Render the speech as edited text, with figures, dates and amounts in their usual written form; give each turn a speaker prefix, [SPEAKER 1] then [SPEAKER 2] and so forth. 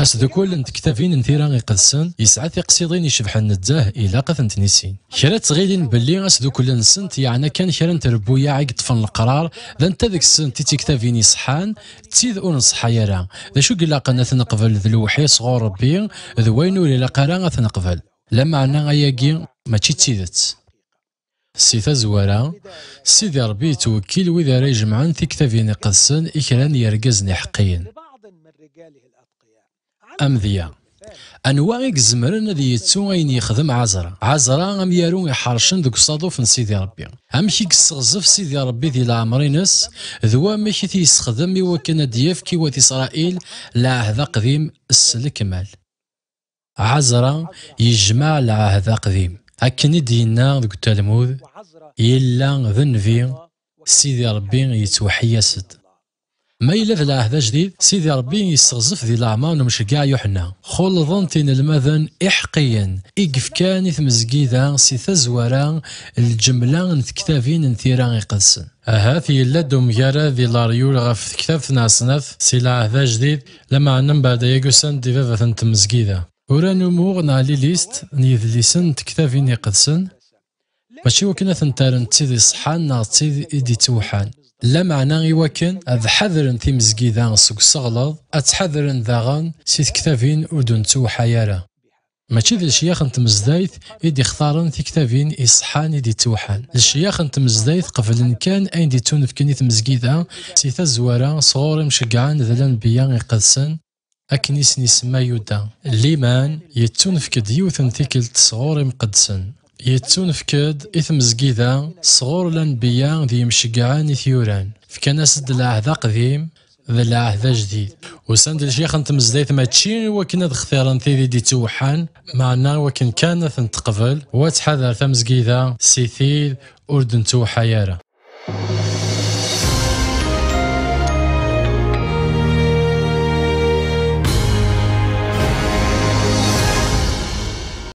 [SPEAKER 1] أسدكول نتكتافين نثيرا يقدسن يسعى تقصيدين يشبحن نتزاه إلا قثن تنسين كرا تغيلين بلي أسدكول نسنت يعني كان كرا تربويا عيق طفن القرار ذا انت ذيك السنت تكتافين يصحان تسيد ونصحى يرا ذا شو قلا قنا تنقبل ذلوحي صغور ربي ذوينو إلا قرا تنقبل لما عنا غياقي ما تشيدت سيتا زوارا سيدي ربي توكيل وإذا راه يجمعن تكتافين يقدسن إكران يرقزني حقيا أمذيا أنواع يزمرن ذي يتسو أين يخدم عزرا أم يارون يحرشن ذوك صادوف سيدي ربي أم كي يستغزف سيدي ربي ذي العمرينس ذوا ماشي تيستخدم وكان ديافكي وذي إسرائيل العهد قديم السلكمال عزرا يجمع العهد قديم أكني دينا ذوك التلمود إلا ذنبي سيدي ربي يتوحي سد ما إلا ذا العهد جديد سيدي ربي يستغزف ذي الأعمار ومشقع يوحنا خلظنتين المذن إحقيا إقف كان ثمزقيدا سي تزورا الجملة نتكتافين نثيرا يقدسن هاثي إلا دوميارا ذي لاريول غف كتاب ناسناث سي العهد جديد لما عنم بعد يقسن دي فافا تمزقيدا ورانو موغ نعلي ليست نيذليسن تكتافين يقدسن ماشي وكنا ثنتارن تسيدي صحان نا تسيدي إدي توحان لا معنى وكن أذ حذرن في مزقيدا سوق الصغلظ أتحذرن ذاغن سيت كتافين أردن توحيارا ماشي ذي الشياخ انت مزدايث يدي اختارن في كتافين إصحان يدي توحان الشياخ انت مزدايث قبل كان أين دي تونف كنيت مزقيدا سيتا زوارا صغور مشقعان ذا الأنبياء يقدسن أكنيس نسمى يودا الليمان يتونف كديوثن ثيكلت صغور مقدسن يتونفكد إثم زقيدا صغور الأنبياء ذي مشقعان ثيوران فكان سد العهد قديم ذا العهد جديد وسند الشيخ انت مزدايث ما تشين وكنا اختيارا ثيدي دي توحان معنا وكن كانت تقبل وتحذر ثمزقيدا سيثيد أردن توحيارا